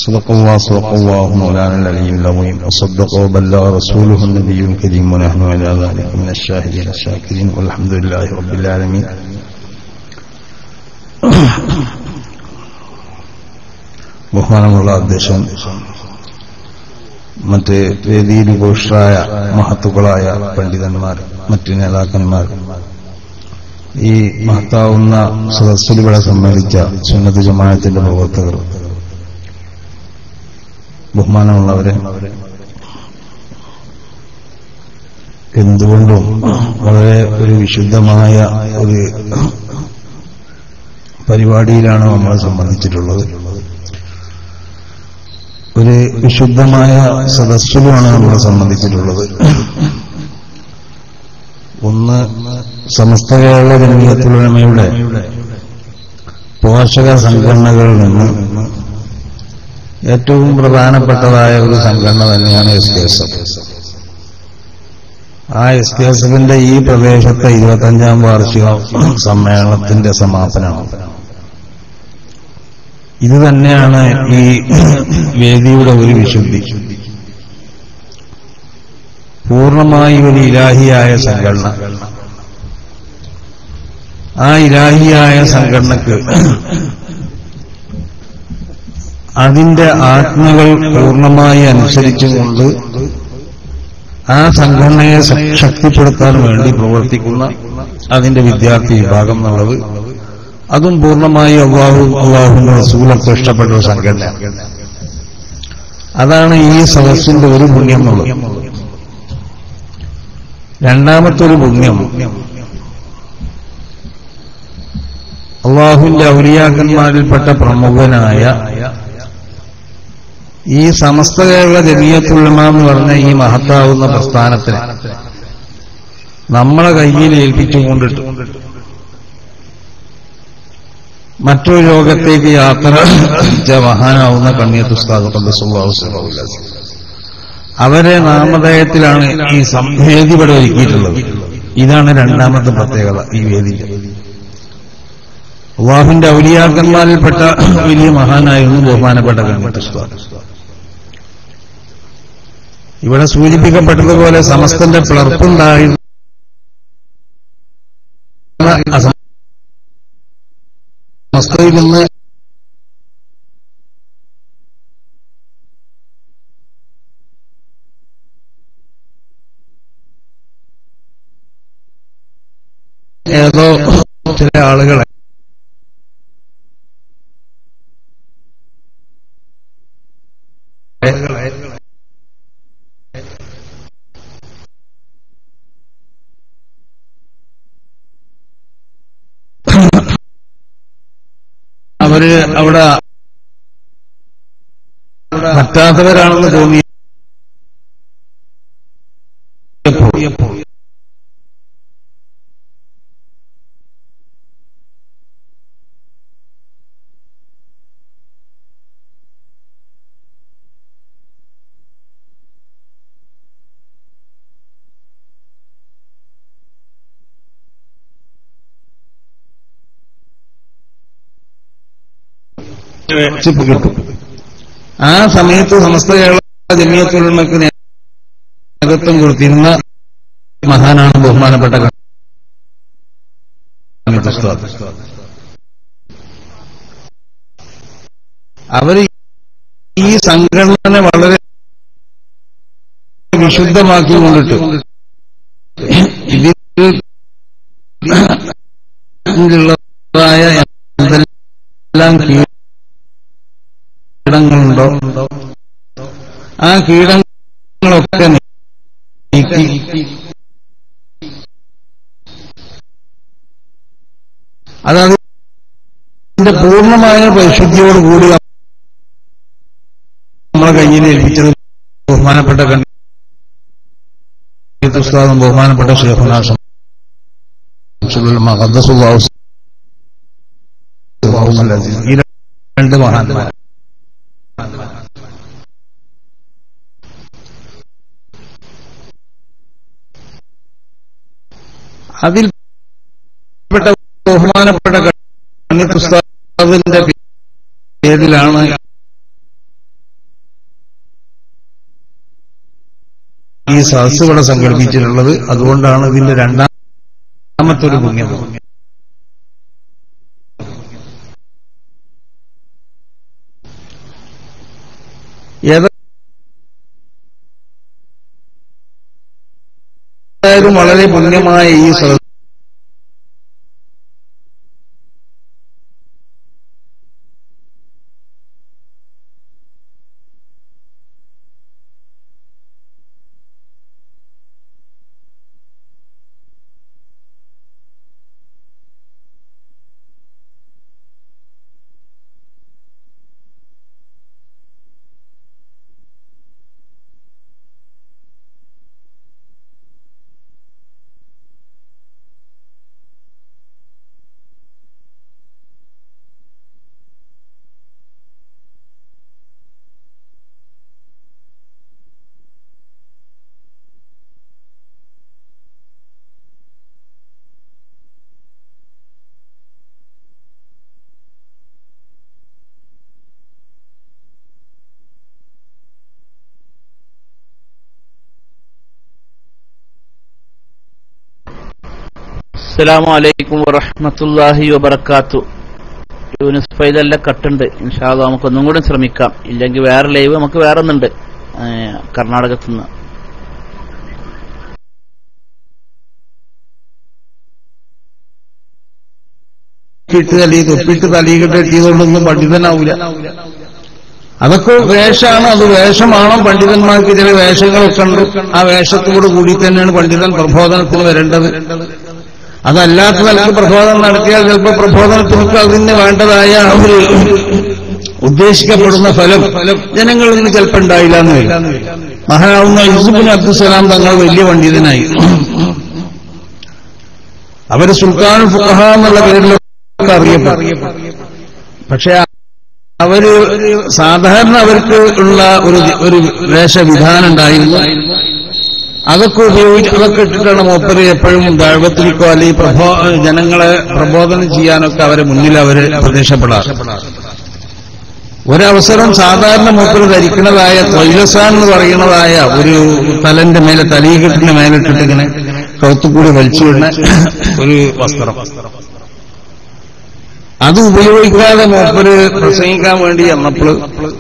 صدق الله مولانا العلي العظيم وصدق وبلغ رسوله النبي الكريم ونحن على ذلك من الشاهدين الشاكرين والحمد لله رب العالمين. ബഹുമാനമുള്ള അധ്യക്ഷൻ, മറ്റ് വേദിയിൽ ഉപവിഷ്ടരായ മഹത്തുക്കളായ പണ്ഡിതന്മാർ, മറ്റ് നേതാക്കന്മാർ, ഈ മഹത്താവുന്ന സദസ്സിൽ ഇവിടെ സമ്മേളിച്ച സുന്നത്ത് ജമാഅത്തിന്റെ പ്രവർത്തകർ, ബഹുമാനമുള്ളവരെ, എന്തുകൊണ്ടും വളരെ ഒരു വിശുദ്ധമായ ഒരു പരിപാടിയിലാണ് നമ്മളെ സംബന്ധിച്ചിട്ടുള്ളത്. ഒരു വിശുദ്ധമായ സദസ്സിലുമാണ് നമ്മളെ സംബന്ധിച്ചിട്ടുള്ളത്. ഒന്ന്, സമസ്ത കേരള ജംഇയ്യത്തുൽ ഉലമയുടെ പോഷക സംഘടനകളിൽ നിന്ന് ഏറ്റവും പ്രധാനപ്പെട്ടതായ ഒരു സംഘടന തന്നെയാണ് SKSF. ആ SKSFന്റെ ഈ പ്രദേശത്തെ 25ാം വാർഷിക സമ്മേളനത്തിന്റെ സമാപനമാണ്. ഇത് തന്നെയാണ് ഈ വേദിയുടെ ഒരു വിശുദ്ധി. പൂർണ്ണമായി ഒരു ഇലാഹിയായ സംഘടന. ആ ഇലാഹിയായ സംഘടനക്ക് അതിന്റെ ആത്മകൾ പൂർണ്ണമായി അനുസരിച്ചുകൊണ്ട് ആ സംഘടനയെ ശക്തിപ്പെടുത്താൻ വേണ്ടി പ്രവർത്തിക്കുന്ന അതിന്റെ വിദ്യാർത്ഥി വിഭാഗം എന്നുള്ളത്, അതും പൂർണ്ണമായി അള്ളാഹുവിന്റെ റസൂലൊക്കെ ഇഷ്ടപ്പെട്ട ഒരു സംഘടന. അതാണ് ഈ സദസ്സിന്റെ ഒരു പുണ്യം എന്നുള്ളത്. രണ്ടാമത്തെ ഒരു പുണ്യം, അള്ളാഹുവിന്റെ ഔലിയാക്കന്മാരിൽപ്പെട്ട പ്രമുഖനായ ഈ സമസ്ത കേരള ജംഇയ്യത്തുൽ ഉലമ എന്ന് പറഞ്ഞ ഈ മഹത്താവുന്ന പ്രസ്ഥാനത്തിന് നമ്മളെ കയ്യിൽ ഏൽപ്പിച്ചുകൊണ്ടിട്ട് മറ്റൊരു ലോകത്തേക്ക് യാത്ര മഹാനാവുന്ന കണ്ണിയത്ത് ഉസ്താദ് ഖദ്ദസല്ലാഹു സിറഹു അവരെ നാമധേയത്തിലാണ് ഈ വേദി ഇവിടെ ഒരുക്കിയിട്ടുള്ളത്. ഇതാണ് രണ്ടാമത്തെ പ്രത്യേകത ഈ വേദിയിൽ. അല്ലാഹുവിന്റെ ഔലിയാക്കന്മാരിൽപ്പെട്ട വലിയ മഹാനായിരുന്നു ബഹുമാനപ്പെട്ട കണ്ണിയത്ത് ഉസ്താദ്. ഇവിടെ സൂചിപ്പിക്കപ്പെട്ടതുപോലെ സമസ്തന്റെ പിളർപ്പുണ്ടായിരുന്ന സമസ്തയിൽ നിന്ന് ഏതോ ചില ആളുകളെ അവര് അവിടെ പറ്റാത്തവരാണെന്ന് തോന്നിയപ്പോൾ കിട്ടും. ആ സമയത്ത് സമസ്ത കേരള ജംഇയ്യത്തുൽ ഉലമക്ക് നേതൃത്വം കൊടുത്തിരുന്ന മഹാനാണ് ബഹുമാനപ്പെട്ട കണ്ണിയത്ത് ഉസ്താദ്. അവര് ഈ സംഘടന വളരെ വിശുദ്ധമാക്കിക്കൊണ്ടിട്ട് ഇതിലുള്ളതായ എന്തെല്ലാം കീടങ്ങളുണ്ടോ ആ കീടങ്ങളൊക്കെ നീക്കി അതതിന്റെ പൂർണ്ണമായ പരിശുദ്ധിയോടുകൂടി നമ്മളെ കയ്യിൽ ഏൽപ്പിച്ചത് ബഹുമാനപ്പെട്ട കണ്ണിയത്ത് ഉസ്താദും ബഹുമാനപ്പെട്ട ശൈഖുനാ ശംസുൽ ഉലമ ഖദ്ദസല്ലാഹു സിറഹു അൽ-അസീസ്, ഈ രണ്ട് മഹാന്മാർ. അതിൽപ്പെട്ട ബഹുമാനപ്പെട്ട കണ്ണിയത്ത് ഉസ്താദിന്റെ പേരിലാണ് സദസ്സ് ഇവിടെ സംഘടിപ്പിച്ചിട്ടുള്ളത്. അതുകൊണ്ടാണ് ഇതിന്റെ രണ്ടാമത്തെ ഒരു പുണ്യം. ഏതായാലും വളരെ പുണ്യമായ ഈ സദസ്സ് അസ്സലാമു അലൈക്കും വറഹ്മത്തുള്ളാഹി വബറകാത്തു. യൂനിസ് ഫൈദല്ല കട്ടുണ്ട്. ഇൻഷാ അല്ലാഹ് നമുക്കൊന്നും കൂടി ശ്രമിക്കാം. ഇല്ലെങ്കിൽ വേറെ ലൈവ് നമുക്ക് വേറെ ഒന്നുണ്ട് കർണാടകത്തിൽ നിന്ന്. തൊപ്പിട്ട് തലീകിട്ട് എത്തിയതുകൊണ്ടൊന്നും പണ്ഡിതനാവൂല. അതൊക്കെ വേഷമാണ്. അത് വേഷമാണോ? പണ്ഡിതന്മാർക്ക് ചില വേഷങ്ങളൊക്കെ ഉണ്ട്. ആ വേഷത്തോടു കൂടി തന്നെയാണ് പണ്ഡിതൻ പ്രബോധനത്തിന് വരേണ്ടത്. അതല്ലാത്ത നിലക്ക് പ്രബോധനം നടത്തിയാൽ ചിലപ്പോൾ പ്രബോധനത്തിനൊക്കെ അതിന് വേണ്ടതായ ഒരു ഉദ്ദേശിക്കപ്പെടുന്ന ഫലം ജനങ്ങളിൽ നിന്ന് ചിലപ്പോൾ ഉണ്ടായില്ല എന്ന് വരും. മഹാനാവുന്ന യൂസുഫ് ബിൻ അബ്ദുസ്സലാം തങ്ങൾ വലിയ പണ്ഡിതനായി. അവര് സുൽത്താനുൽ ഫുഖഹ എന്നുള്ള പേരിലൊക്കെ അറിയപ്പെട്ടു. പക്ഷെ അവര് സാധാരണ അവർക്ക് ഉള്ള ഒരു വേഷവിധാനം ഉണ്ടായിരുന്നു. അതൊക്കെ ഇട്ടിട്ടാണ് മൂപ്പര് എപ്പോഴും ദഅവത്തിലേക്കോ അല്ലെങ്കിൽ ജനങ്ങളെ പ്രബോധനം ചെയ്യാനൊക്കെ അവരെ മുന്നിൽ അവര് പ്രത്യക്ഷപ്പെടാറ്. ഒരവസരം സാധാരണ മൂപ്പര് ധരിക്കുന്നതായ ത്വയ്ലസാൻ എന്ന് പറയുന്നതായ ഒരു തലന്റെ മേലെ തലീകെട്ടിന്റെ മേലിട്ടിട്ട് ഇങ്ങനെ കൗത്തുകൂടി വലിച്ചുവിടുന്ന ഒരു വസ്ത്രം, അത് ഉപയോഗിക്കാതെ മൂപ്പര് പ്രസംഗിക്കാൻ വേണ്ടി വന്നപ്പോൾ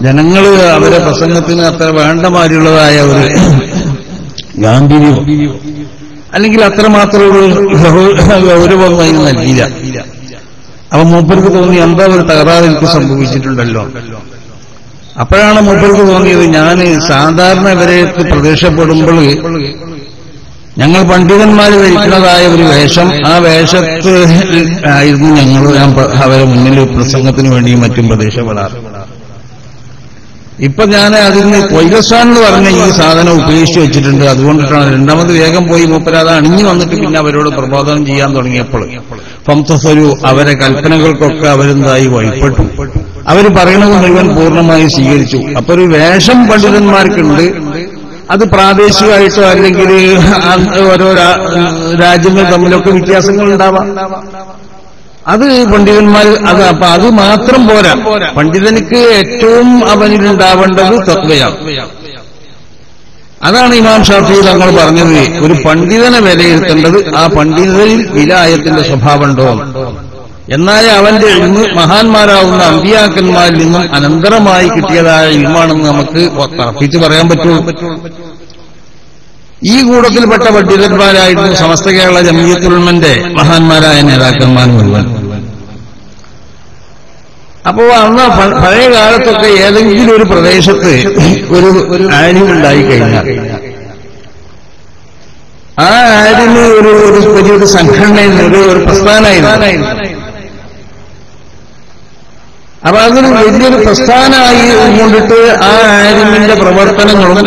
ജനങ്ങള് അവരെ പ്രസംഗത്തിന് അത്ര വേണ്ടമാരുള്ളതായ ഒരു ഗാംഭീര്യം അല്ലെങ്കിൽ അത്രമാത്രം ഒരു ഗൗരവം അതിന് നൽകിയില്ല. അപ്പൊ മൂപ്പർക്ക് തോന്നി എന്താ ഒരു തകരാറ് എനിക്ക് സംഭവിച്ചിട്ടുണ്ടല്ലോ. അപ്പോഴാണ് മൂപ്പർക്ക് തോന്നിയത്, ഞാൻ സാധാരണ ഇവരെ പ്രത്യക്ഷപ്പെടുമ്പോൾ ഞങ്ങൾ പണ്ഡിതന്മാർ ധരിക്കുന്നതായ ഒരു വേഷം, ആ വേഷത്ത് ആയിരുന്നു ഞാൻ അവരെ മുന്നിൽ പ്രസംഗത്തിന് വേണ്ടിയും മറ്റും പ്രത്യക്ഷപ്പെടാറ്. ഇപ്പൊ ഞാൻ അതിന് ത്വയ്ലസാൻ എന്ന് പറഞ്ഞ ഈ സാധനം ഉപേക്ഷിച്ച് വെച്ചിട്ടുണ്ട്. അതുകൊണ്ടിട്ടാണ് രണ്ടാമത് വേഗം പോയി മൂപ്പര് അത് അണിഞ്ഞു വന്നിട്ട് പിന്നെ അവരോട് പ്രബോധനം ചെയ്യാൻ തുടങ്ങിയപ്പോൾ ഫംതസലു അവരെ കൽപ്പനകൾക്കൊക്കെ അവരെന്തായി വഴിപ്പെട്ടു. അവർ പറയുന്നത് മുഴുവൻ പൂർണ്ണമായി സ്വീകരിച്ചു. അപ്പൊ ഒരു വേഷം പണ്ഡിതന്മാർക്കുണ്ട്. അത് പ്രാദേശികമായിട്ടോ അല്ലെങ്കിൽ ഓരോ രാജ്യങ്ങൾ തമ്മിലൊക്കെ വ്യത്യാസങ്ങൾ ഉണ്ടാവാം. അത് പണ്ഡിതന്മാർ അപ്പൊ അത് മാത്രം പോരാ. പണ്ഡിതനിക്ക് ഏറ്റവും അവനിലുണ്ടാവേണ്ടത് തഖ്വയാണ്. അതാണ് ഇമാം ഷാഫിഈ തങ്ങൾ പറഞ്ഞത്, ഒരു പണ്ഡിതനെ വിലയിരുത്തേണ്ടത് ആ പണ്ഡിതനിൽ വിലായത്തിന്റെ സ്വഭാവം ഉണ്ടോ, എന്നാൽ അവന്റെ ഇൽമ് മഹാന്മാരാവുന്ന അമ്പിയാക്കന്മാരിൽ നിന്നും അനന്തരമായി കിട്ടിയതായ ഇൽമാണെന്ന് നമുക്ക് തറപ്പിച്ച് പറയാൻ പറ്റുള്ളൂ. ഈ കൂട്ടത്തിൽപ്പെട്ട പണ്ഡിതന്മാരായിരുന്നു സമസ്ത കേരള ജംഇയ്യത്തുൽ ഉലമയുടെ മഹാന്മാരായ നേതാക്കന്മാർ മുഴുവൻ. അപ്പോ അന്ന് പഴയ കാലത്തൊക്കെ ഏതെങ്കിലും ഒരു പ്രദേശത്ത് ഒരു ആലിമുണ്ടായി കഴിഞ്ഞാൽ ആ ആലിന് ഒരു വലിയൊരു സംഘടനയിൽ ഒരു പ്രസ്ഥാനമായിരുന്നു. അപ്പൊ അതൊരു വലിയൊരു പ്രസ്ഥാനമായി കൊണ്ടിട്ട് ആ ആലിമിന്റെ പ്രവർത്തനങ്ങളും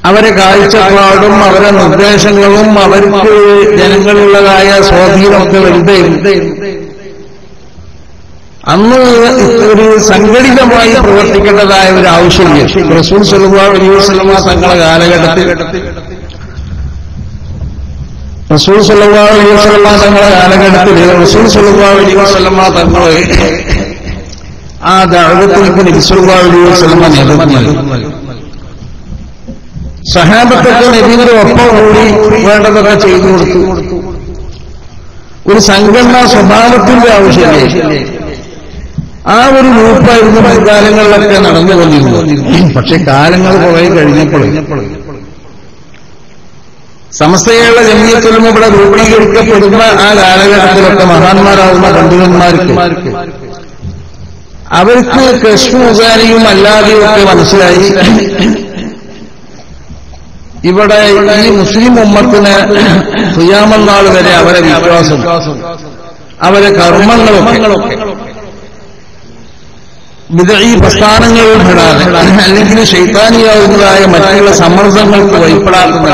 അവരെ കാഴ്ചപ്പാടും അവരെ നിർദ്ദേശങ്ങളും അവർക്ക് ജനങ്ങളുള്ളതായ സ്വാധീനമൊക്കെ വലുതായിരുന്നു. അന്ന് ഒരു സംഘടിതമായി പ്രവർത്തിക്കേണ്ടതായ ഒരു ആവശ്യമില്ല. റസൂൽ സ്വല്ലല്ലാഹു അലൈഹി വസല്ലം തങ്ങളുടെ കാലഘട്ടത്തിൽ റസൂൽ സ്വല്ലല്ലാഹു അലൈഹി വസല്ലം തങ്ങൾ ആ ദഅവത്തിലേക്ക് നബി സ്വല്ലല്ലാഹു അലൈഹി വസല്ലം നേതൃത്വം നൽകി. സഹാബത്തൊക്കെ നബിയുടെ ഒപ്പം കൂടി വേണ്ടതൊക്കെ ചെയ്തു കൊടുത്തു. ഒരു സംഘടനാ സ്വഭാവത്തിന്റെ ആവശ്യമില്ല. ആ ഒരു ഗ്രൂപ്പായിരുന്നു മുൻകാലങ്ങളിലൊക്കെ നടന്നുകൊണ്ടിരുന്നത്. പക്ഷെ കാലങ്ങൾ കുറെ കഴിഞ്ഞപ്പോൾ സമസ്തയുള്ള ജമിയത്തുൽ ഉലമ ഇവിടെ രൂപീകരിക്കപ്പെടുന്ന ആ കാലഘട്ടത്തിലൊക്കെ മഹാന്മാരാകുന്ന പണ്ഡിതന്മാർക്ക് അവർക്ക് കശ്മീരിയും അല്ലാതെയും ഒക്കെ മനസ്സിലായി ഇവിടെ ഈ മുസ്ലിം ഉമ്മത്തിന് ഖിയാമത്ത് നാൾ വരെ അവരെ വിശ്വാസം, അവരെ കർമ്മങ്ങളൊക്കെ ബിദ്ഈ പ്രസ്ഥാനങ്ങളിൽ പെടാതെ അല്ലെങ്കിൽ ശൈത്താനിയാവുന്നതായ മറ്റുള്ള സമ്മർദ്ദങ്ങൾക്ക് വഴിപ്പെടാത്ത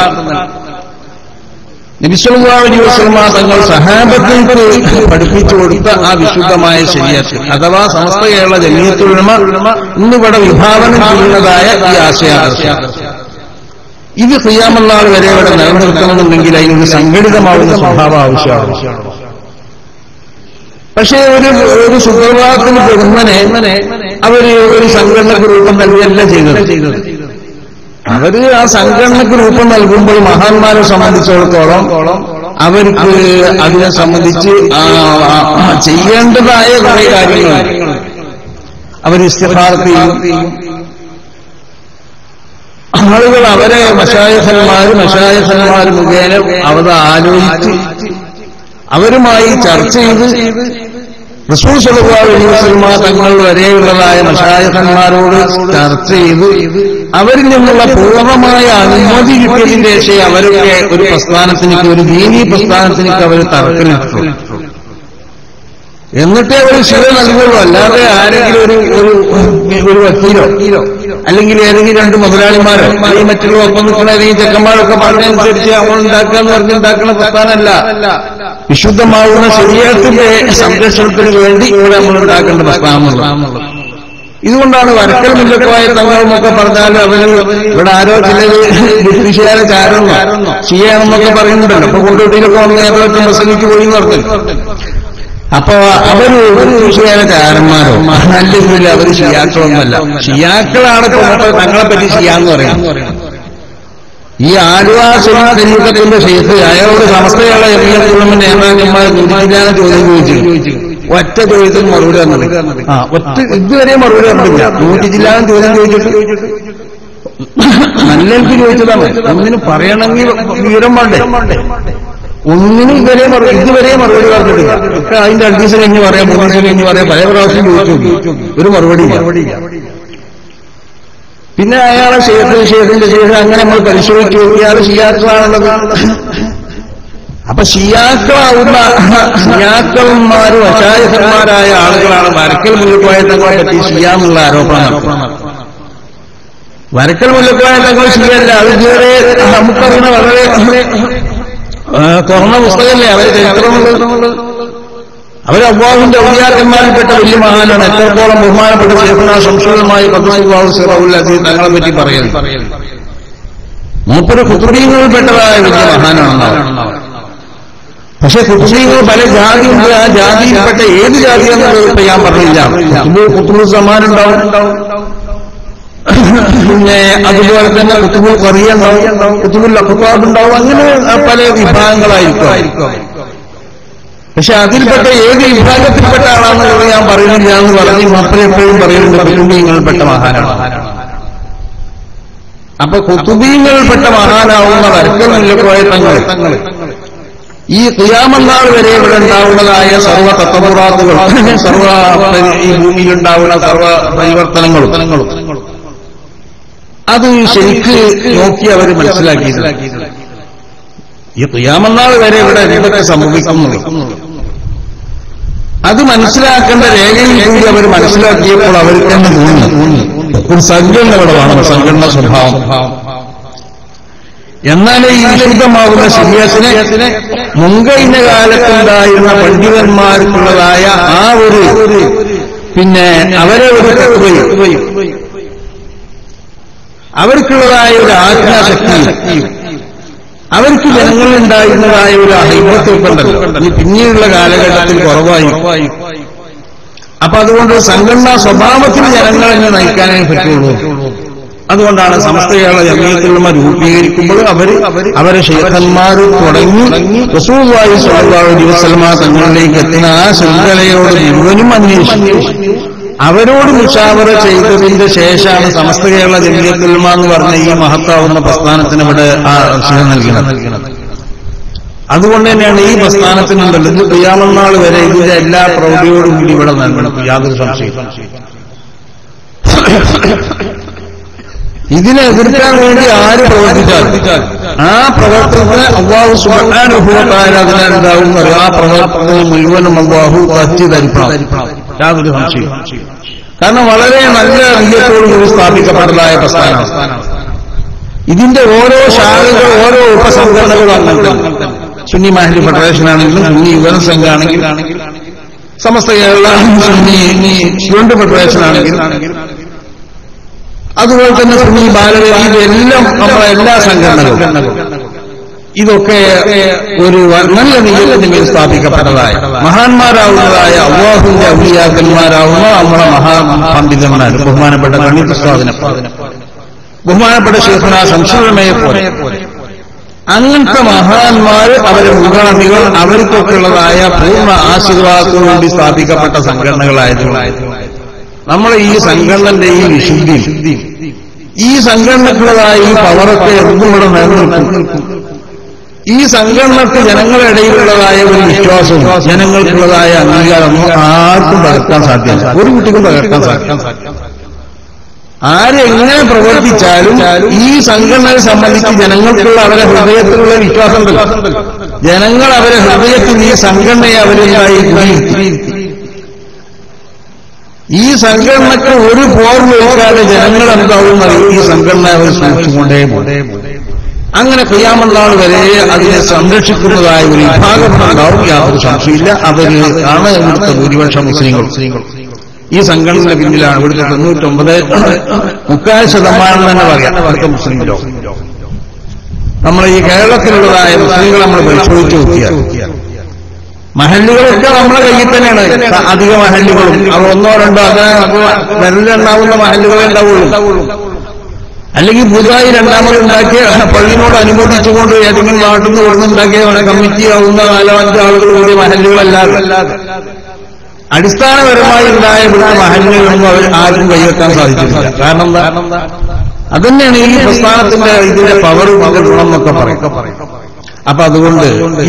നബി സല്ലല്ലാഹു അലൈഹി വസല്ലം തങ്ങൾ സഹാബത്തിന് പഠിപ്പിച്ചു കൊടുത്ത ആ വിശുദ്ധമായ ശരീഅത്ത് അഥവാ സമസ്ത കേരള ജമിയത്തുൽ ഉലമ ഇന്നിവിടെ വിഭാവനം ചെയ്യുന്നതായ ഈ ആശയാദർശം ഇത് ഖിയാമത്ത് നാൾ വരെ ഇവിടെ നിലനിർത്തണമെന്നുണ്ടെങ്കിൽ അതിനൊരു സംഘടിതമാവുന്ന സ്വഭാവം ആവശ്യമാണ്. പക്ഷേ ഒരു സുപ്രഭാതത്തിന് പെടുന്നനെ അവര് ഒരു സംഘടനക്ക് രൂപം നൽകുകയല്ല ചെയ്തത്. അവര് ആ സംഘടനക്ക് രൂപം നൽകുമ്പോൾ മഹാന്മാരെ സംബന്ധിച്ചിടത്തോളം അവർക്ക് അതിനെ സംബന്ധിച്ച് ചെയ്യേണ്ടതായ കുറെ കാര്യങ്ങൾ അവർ ഇസ്തിഖാറത്ത് ചെയ്യും. ആളുകൾ അവരെ മശായിഖന്മാർ മുഖേന അവർ ആലോചിച്ച് അവരുമായി ചർച്ച ചെയ്ത് റസൂൽ സല്ലല്ലാഹു അലൈഹി വസല്ലം തങ്ങൾ വരെയുള്ളതായ മശായിഖന്മാരോട് ചർച്ച ചെയ്ത് അവരിൽ നിന്നുള്ള പൂർണ്ണമായ അനുമതി കിട്ടിയതിന്റെ ശേഷം അവരൊക്കെ ഒരു പ്രസ്ഥാനത്തിലേക്ക്, ഒരു ദീനീ പ്രസ്ഥാനത്തിലേക്ക് അവർ തർക്കമിട്ടു. എന്നിട്ടേ ഒരു ശില നൽകുള്ളൂ. അല്ലാതെ ആരെങ്കിലും ഒരു വക്കീലോ അല്ലെങ്കിൽ ഏതെങ്കിലും രണ്ട് മുതലാളിമാരോ അല്ലെങ്കിൽ മറ്റുള്ള ഒപ്പം നിൽക്കുന്ന ഏതെങ്കിലും ചെക്കന്മാരൊക്കെ പറഞ്ഞനുസരിച്ച് നമ്മൾ ഉണ്ടാക്കാന്ന് പറഞ്ഞുണ്ടാക്കുന്ന പ്രസ്ഥാനമല്ല. വിശുദ്ധമാവുന്ന ശരീഅത്തിന്റെ സംരക്ഷണത്തിന് വേണ്ടി ഇവിടെ നമ്മൾ ഉണ്ടാക്കേണ്ട പ്രസ്ഥാനമുള്ളത്. ഇതുകൊണ്ടാണ് വരക്കൽ മുല്ലക്കോയ തങ്ങളുമൊക്കെ പറഞ്ഞാലും അവര് ഇവിടെ ആരോ ചിലര് ബ്രിട്ടീഷുകാരെ ചാരണമെന്നോ ഷിയാണെന്നൊക്കെ പറയുന്നുണ്ടല്ലോ. അപ്പൊ കൊണ്ടുകൂട്ടിയിലൊക്കെ വന്ന് നേതൃത്വം പ്രസംഗിച്ചു പോയി എന്ന് പറഞ്ഞു. അപ്പൊ അവര് ബ്രിട്ടീഷുകാരെ ചാരന്മാരോ അല്ലെങ്കിൽ അവര് ഷിയാക്കളൊന്നുമല്ല. ഷിയാക്കളാണ് തങ്ങളെ പറ്റി ഷിയാന്ന് പറയാം. ഈ ആലുവ ശരീരത്തിന്റെ ഷെയ്ഖ് അയാളോട് സമസ്തയുള്ള ജമിയത്തുൽ ഉലമ നേതാക്കന്മാർ നൂറ്റിച്ചില്ലാന ചോദ്യം ചോദിച്ചു. ഒറ്റ ചോദ്യത്തിന് മറുപടി തന്നത് ഇതുവരെ മറുപടി തന്നില്ല. നൂറ്റിച്ചില്ലാന ചോദ്യം ചോദിച്ചിട്ട് നല്ല എനിക്ക് ചോദിച്ചതാണ്. ഒന്നിനും പറയണമെങ്കിൽ വിവരം വേണ്ടേ? ഒന്നിനും ഇതുവരെ മറുപടി പറഞ്ഞിട്ടില്ല. ഒക്കെ അതിന്റെ 2 ദിവസം കഴിഞ്ഞ് പറയാം, 3 ദിവസം കഴിഞ്ഞ് പറയാം, പല പ്രാവശ്യം ചോദിച്ചു ഒരു മറുപടി. പിന്നെ അയാളെ ഷെയ്ഖിന്റെ ശേഷം അങ്ങനെ നമ്മൾ പരിശോധിച്ചു ഇയാൾ ഷിയാക്കളാണുള്ളത്. അപ്പൊ ഷിയാക്കളാവുന്ന ഷിയാക്കളന്മാരും അശായിഖന്മാരായ ആളുകളാണ് വരക്കൽ മുല്ലക്കോയ തങ്ങളെ പറ്റി ഷിയാന്നുള്ള ആരോപണം. വരക്കൽ മുല്ലക്കോയ തങ്ങൾ ഷിയല്ല. അതിതുവരെ നമുക്കറിയുന്ന വളരെ തുറന്ന പുസ്തകമല്ലേ അവരെ ചരിത്രമുള്ളത്. അവർ അല്ലാഹുവിന്റെ ഔലിയാക്കന്മാരിൽപ്പെട്ട വലിയ മഹാനാണ്. എത്രത്തോളം ബഹുമാനപ്പെട്ട ശൈഖുനാ ശംസുലുമായി ഖദ്ദസല്ലാഹു സിറഹുൽ അസീസ് തങ്ങളെ പറ്റി പറയുന്നത്. മൂപ്പര് ഖുതുബീങ്ങളിൽപ്പെട്ടതായ വലിയ മഹാനാണ്. പക്ഷെ ഖുതുബീങ്ങൾ പല ജാതിയുണ്ട്. ആ ജാതിയിൽപ്പെട്ട ഏത് ജാതിയാണെന്നുള്ളത് ഇപ്പൊ ഞാൻ പറഞ്ഞില്ല. ഖുതുബുൽ സമാനുണ്ടാവും, പിന്നെ അതുപോലെ തന്നെ ഖുതുബുൽ ഖറിയ ഉണ്ടാവും, ഖുതുബുൽ അഖ്താബ് ഉണ്ടാവും. അങ്ങനെ പല വിഭാഗങ്ങളായിരിക്കും. പക്ഷെ അതിൽപ്പെട്ട ഏത് വിഭാഗത്തിൽപ്പെട്ട ആളാണെന്നുള്ളത് ഞാൻ പറയുന്നില്ല എന്ന് പറഞ്ഞ് മാത്രം എപ്പോഴും പറയുന്നുണ്ട് ഖുതുബീങ്ങളിൽപ്പെട്ട മഹാനാണ്. അപ്പൊ ഖുതുബീങ്ങളിൽപ്പെട്ട മഹാനാവുന്ന വരക്കൽ മുല്ലക്കോയ തങ്ങൾ ഈ ഖിയാമത്ത് നാൾ വരെ ഇവിടെ ഉണ്ടാവുന്നതായ സർവ്വ തത്വറാത്തുകൾ, സർവ്വ ഈ ഭൂമിയിലുണ്ടാവുന്ന സർവ്വ പരിവർത്തനങ്ങളും അത് ശരിക്ക് നോക്കി അവർ മനസ്സിലാക്കിയിട്ടുണ്ട്. ഈ ഖിയാമത്ത് നാൾ വരെ ഇവിടെ എന്തൊക്കെ സംഭവിക്കുന്നത് അത് മനസ്സിലാക്കേണ്ട രേഖയിൽ കൂടി അവർ മനസ്സിലാക്കിയപ്പോൾ അവർക്ക് തന്നെ തോന്നി ഒരു സംഘടന ഇവിടെ വേണം, സംഘടന സ്വഭാവം. എന്നാലേ ഈ വിശുദ്ധമാകുന്ന ശരീഅത്തിനെ മുൻകഴിഞ്ഞ കാലത്തുണ്ടായിരുന്ന പണ്ഡിതന്മാർക്കുള്ളതായ ആ ഒരു പിന്നെ അവരെ ഒരു തത്വയും അവർക്കുള്ളതായ ഒരു ആജ്ഞാശക്തിയും അവർക്ക് ജനങ്ങളുണ്ടായിരുന്നതായ ഒരു അഹിബത്തൊക്കെണ്ടല്ലോ ഈ പിന്നീടുള്ള കാലഘട്ടത്തിൽ കുറവായി. അപ്പൊ അതുകൊണ്ട് സംഘടനാ സ്വഭാവത്തിന് ജനങ്ങളെ നയിക്കാനേ പറ്റുള്ളൂ. അതുകൊണ്ടാണ് സമസ്ത കേരള ജമിയത്തുൽ ഉലമ രൂപീകരിക്കുമ്പോൾ അവരെ ശൈഖന്മാർ തുടങ്ങി റസൂലുള്ളാഹി സ്വല്ലല്ലാഹു അലൈഹി വസല്ലമ തങ്ങളിലേക്ക് എത്തുന്ന ആ ശൃംഖലയോട് മുഴുവനും അന്വേഷിച്ചു അവരോട് മുശാവറ ചെയ്തതിന്റെ ശേഷമാണ് സമസ്ത കേരള ജമിയത്തുൽ ഉലമ എന്ന് പറഞ്ഞ ഈ മഹത്താവുന്ന പ്രസ്ഥാനത്തിന് ഇവിടെ ആ അർശനം നൽകുന്നത്. അതുകൊണ്ട് തന്നെയാണ് ഈ പ്രസ്ഥാനത്തിനുണ്ടല്ലോ ഇത് ഖിയാമത്ത് നാൾ വരെ ഇതിന്റെ എല്ലാ പ്രൗഢിയോടും കൂടി ഇവിടെ നൽകണം, യാതൊരു സംശയം. ഇതിനെ എതിർക്കാൻ വേണ്ടി ആര് പ്രവർത്തിച്ചാൽ ആ പ്രവർത്തനത്തിന് അല്ലാഹു സുബ്ഹാനഹു വ തആല അതിനെന്താവും അറിയാം, ആ പ്രവർത്തനം മുഴുവനും അല്ലാഹു തരിക്കണം, യാതൊരു സംശയം. കാരണം വളരെ നല്ല നീയത്തോടുകൂടി സ്ഥാപിക്കപ്പെട്ടതായ പ്രസ്ഥാനമാണ്. ഇതിന്റെ ഓരോ ശാഖകൾ ഓരോ ഉപസംഘടനകളും അങ്ങനെ സുന്നി മഹല്ലി ഫെഡറേഷൻ ആണെങ്കിലും സുന്നി യുവജന സംഘമാണെങ്കിൽ സമസ്ത കേരള സുന്നി സ്റ്റുഡന്റ് ഫെഡറേഷൻ ആണെങ്കിലും അതുപോലെ തന്നെ സുന്നി ബാലവേദി ഇതെല്ലാം നമ്മളെ എല്ലാ സംഘടനകളും ഇതൊക്കെ ഒരു നല്ല നീയത്തിന്റെ മേൽ സ്ഥാപിക്കപ്പെട്ടതായ മഹാന്മാരാവുന്നതായ അല്ലാഹുവിന്റെ ഔലിയാക്കന്മാരാവുന്ന നമ്മളെ മഹാപണ്ഡിതന്മാർ ബഹുമാനപ്പെട്ട കണ്ണീർ പ്രസാദിനെ ബഹുമാനപ്പെട്ട ശൈഖുനാ ശംസുൽ പോലെ അങ്ങനത്തെ മഹാന്മാർ അവരെ മുഖാമികൾ അവർക്കൊക്കെയുള്ളതായ പൂർണ്ണ ആശീർവാദത്തോടുകൂടി സ്ഥാപിക്കപ്പെട്ട സംഘടനകളായതുകൊണ്ട് നമ്മളെ ഈ സംഘടനന്റെ ഈ വിശുദ്ധി ഈ സംഘടനക്കുള്ളതായ ഈ പവറൊക്കെ എന്നും ഇവിടെ നിലനിൽക്കും. ഈ സംഘടനക്ക് ജനങ്ങളുടെ ഇടയിലുള്ളതായ ഒരു വിശ്വാസവും ജനങ്ങൾക്കുള്ളതായ അംഗീകാരമൊന്നും ആർക്കും തകർക്കാൻ സാധ്യമല്ല, ഒരു കുട്ടിക്കും തകർക്കാൻ സാധ്യമല്ല. ആരെങ്ങനെ പ്രവർത്തിച്ചാലും ഈ സംഘടനയെ സംബന്ധിച്ച് ജനങ്ങൾക്കുള്ള അവരെ ഹൃദയത്തിലുള്ള വിശ്വാസം ഉണ്ടല്ലോ, ജനങ്ങൾ അവരെ ഹൃദയത്തിൽ ഈ സംഘടനയെ അവരുണ്ടായി കുടിയിരുത്തി ഈ സംഘടനക്ക് ഒരു പോർവ് വെക്കാതെ ജനങ്ങൾ എന്താവും ഈ സംഘടന അവർ സൂക്ഷിച്ചുകൊണ്ടേ പോകും. അങ്ങനെ ഖിയാമത്ത് നാൾ വരെ അതിനെ സംരക്ഷിക്കുന്നതായ ഒരു വിഭാഗമുണ്ടാവും, യാതൊരു സംശയമില്ല. അവര് ആണ് ഇവിടുത്തെ ഭൂരിപക്ഷം മുസ്ലിങ്ങൾ. ഈ സംഘടനയുടെ പിന്നിലാണ് ഇവിടുത്തെ 99.3% തന്നെ പറയാം ഇവിടുത്തെ മുസ്ലിങ്ങളോ. നമ്മൾ ഈ കേരളത്തിലുള്ളതായ മുസ്ലിങ്ങൾ നമ്മൾ പരിശോധിച്ച് നോക്കിയാൽ മഹല്ലുകളൊക്കെ നമ്മളെ കയ്യിൽ തന്നെയാണ്. അധിക മഹല്ലുകളും അവ ഒന്നോ രണ്ടോ വിരലുണ്ടാവുന്ന മഹല്ലുകളെ ഉണ്ടാവുള്ളൂ. അല്ലെങ്കിൽ പുതുതായി രണ്ടാമത് ഉണ്ടാക്കിയ പള്ളിനോട് അനുബന്ധിച്ചുകൊണ്ട് ഏതെങ്കിലും നാട്ടിൽ നിന്ന് കൊടുന്നുണ്ടാക്കിയ കമ്മിറ്റി ആവുന്ന 4-5 ആളുകൾ കൂടിയ മഹല്ലുകളല്ലാതെ അടിസ്ഥാനപരമായി ഉണ്ടായ ഇവിടുത്തെ മഹല്ലുകളൊന്നും അവർ ആർക്കും കൈവെക്കാൻ സാധിച്ചിട്ടില്ല. കാരണം എന്താ? അതന്നെയാണ് ഈ പ്രസ്ഥാനത്തിന്റെ ഇതിന്റെ പവർ ഗുണം എന്നൊക്കെ പറയും. അപ്പൊ അതുകൊണ്ട്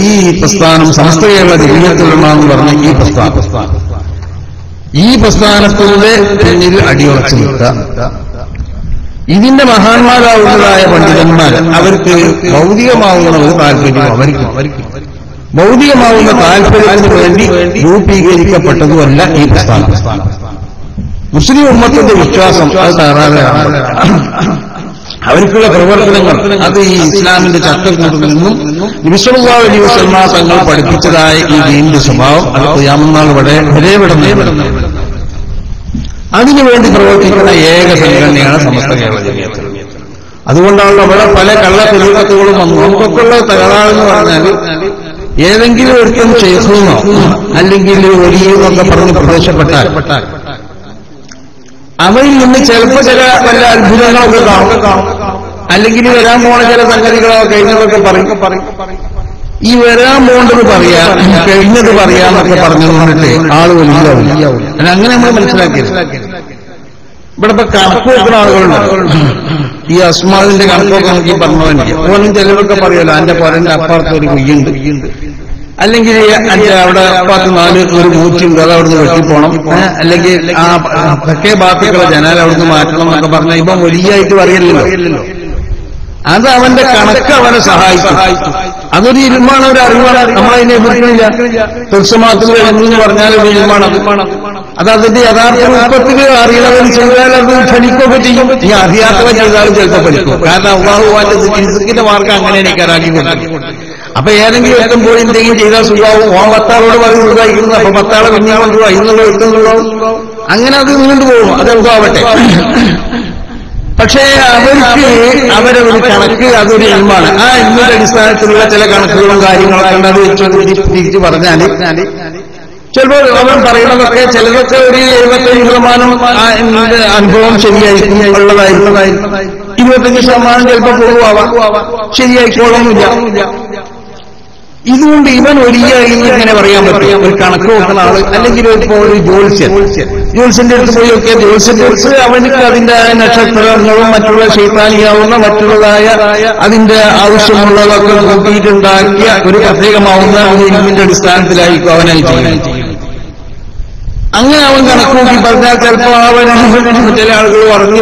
ഈ പ്രസ്ഥാനം സമസ്ത കേരള ജമിയത്തുൽ ഉലമ എന്ന് പറഞ്ഞ ഈ പ്രസ്ഥാനത്തിന്റെ പിന്നിൽ അടിയുറച്ചു നിൽക്കുക. ഇതിന്റെ മഹാന്മാരാവുന്നതായ പണ്ഡിതന്മാർ അവർക്ക് ഭൗതികമാവുന്ന ഒരു താല്പര്യം അവർക്ക് ഭൗതികമാവുന്ന താല്പര്യത്തിന് വേണ്ടി രൂപീകരിക്കപ്പെട്ടതുമല്ല ഈ പ്രസ്ഥാനം. മുസ്ലിം ഉമ്മത്തിന്റെ വിശ്വാസം അത് തകരാറാണ്. അവർക്കുള്ള പ്രവർത്തനങ്ങൾ അത് ഈ ഇസ്ലാമിന്റെ ചട്ടക്കൂട്ടിൽ നിന്നും നബി സല്ലല്ലാഹു അലൈഹി വസല്ലം തങ്ങൾ പഠിപ്പിച്ചതായ ഈ ദീനിന്റെ സ്വഭാവം അത് ഖിയാമത്ത് നാൾ വരെ അതിനുവേണ്ടി പ്രവർത്തിക്കുന്ന ഏക സംഘടനയാണ് സമസ്ത കേരള ജമിയത്തുൽ ഉലമ. അതുകൊണ്ടാണ് അവിടെ പല കള്ളത്തെളിവത്തുകളും വന്നു. നമുക്കൊക്കെയുള്ള തകരാറെന്ന് പറഞ്ഞാൽ ഏതെങ്കിലും ഒരിക്കലും ശൈഖുനോ അല്ലെങ്കിൽ വലിയെന്നൊക്കെ പറഞ്ഞ് പ്രവേശപ്പെട്ടാൽ അവരിൽ നിന്ന് ചിലപ്പോൾ ചില വല്ല അത്ഭുതങ്ങളൊക്കെ കാണും, അല്ലെങ്കിൽ വരാൻ പോണ ചില സംഗതികളോ കഴിഞ്ഞതൊക്കെ പറയും. ഈ വരാൻ പോകേണ്ടത് പറയാ കഴിഞ്ഞത് പറയാന്നൊക്കെ പറഞ്ഞുകൊണ്ടിട്ട് ആള് വലിയാവില്ല. അങ്ങനെ നമ്മൾ മനസ്സിലാക്കിയത്. ഇവിടെ ഇപ്പൊ കണക്ക് വെക്കുന്ന ആളുകളുണ്ട്. ഈ അസ്മാദിന്റെ കണക്കൊക്കെ നമുക്ക് പറഞ്ഞവന്റെ ഓനും ചിലവൊക്കെ പറയുമല്ലോ, എന്റെ പൊരന്റെ അപ്പുറത്ത് ഒരു കുയ്യുണ്ട്, അല്ലെങ്കിൽ അവിടെ അപ്പുറത്ത് 4 ഒരു മൂച്ചുണ്ട്, അത് അവിടുന്ന് വെട്ടിപ്പോണം, അല്ലെങ്കിൽ ആ തെക്കേ ഭാഗത്തേക്കുള്ള ജനാല അവിടുന്ന് മാറ്റണം എന്നൊക്കെ പറഞ്ഞാൽ ഇപ്പം വലിയായിട്ട് പറയല്ലോ. അത് അവന്റെ കണക്ക് അവനെ സഹായിക്കും. അതൊരു ഇരുമാണ്, ഒരു അറിവാണ്. നമ്മളതിനെ എതിർക്കണില്ല. തീർച്ചമാത്രത്തിൽ എന്ന് പറഞ്ഞാൽ ഒരു ഇരുമാണ്. അത് അതിന്റെ യഥാർത്ഥ രൂപത്തിൽ അറിയണവൻ ചെയ്താൽ അത് ക്ഷണിക്കുകയൊക്കെ ചെയ്യും. ഈ അറിയാത്തവൻ ചെയ്താലും ചിലപ്പോൾ പഠിക്കും. കാരണം അള്ളാഹുവിന്റെ ചികിത്സക്കിന്റെ മാർഗം അങ്ങനെ എനിക്ക് ഇറാക്കി കൊടുക്കും. അപ്പൊ ഏതെങ്കിലും ഏതും പോയി എന്തെങ്കിലും ചെയ്താൽ സുഖാവും. ഓ 10 ആളോട് പറയും സുഖമായിരിക്കുന്നു. അപ്പൊ 10 ആളെ പിന്നെയാളുണ്ടോ അതിനുള്ള എത്തുന്നുള്ളൂ. അങ്ങനെ അത് നീണ്ടു പോകും. അതെന്തോ ആവട്ടെ. പക്ഷേ അവർക്ക് അവരെ ഒരു കണക്ക് അതൊരു ഇൽമാണ്. ആ ഇൽമിന്റെ അടിസ്ഥാനത്തിലുള്ള ചില കണക്കുകളും കാര്യങ്ങളൊക്കെ ഉണ്ട്. അത് തിരിച്ചു പറഞ്ഞാൽ ചിലപ്പോൾ അവൻ പറയുന്നതൊക്കെ ചിലതൊക്കെ ഒരു 75% അനുഭവം ശരിയായിരിക്കും, ഉള്ളതായിരിക്കും. 25% ചിലപ്പോൾ പോകുവാവാം, ശരിയായിക്കോളൊന്നുമില്ല. ഇതുകൊണ്ട് ഇവൻ ഒരിക്കലും ഇങ്ങനെ പറയാൻ പറ്റും. ഒരു കണക്ക് നോക്കുന്ന ആള്, അല്ലെങ്കിൽ ഇപ്പോൾ ഒരു ജോത്സ്യന്റെ അടുത്ത് പോയി ഒക്കെ ജോത്സ്യന്റെ അടുത്ത് അവനക്ക് അതിന്റെ നക്ഷത്രങ്ങളും മറ്റുള്ള ശൈത്താനിയാവുന്ന മറ്റുള്ളതായ അതിന്റെ ആവശ്യമുള്ളതൊക്കെ നോക്കിയിട്ടുണ്ടാക്കിയ ഒരു പ്രത്യേകമാവുന്ന ഒരു ഇൽമിന്റെ അടിസ്ഥാനത്തിലായിരിക്കും അവനായി ചെയ്യുന്നത്. അങ്ങനെ അവൻ കണക്ക് നോക്കി പറഞ്ഞാൽ ചിലപ്പോൾ അവൻ ചില ആളുകൾ പറഞ്ഞ്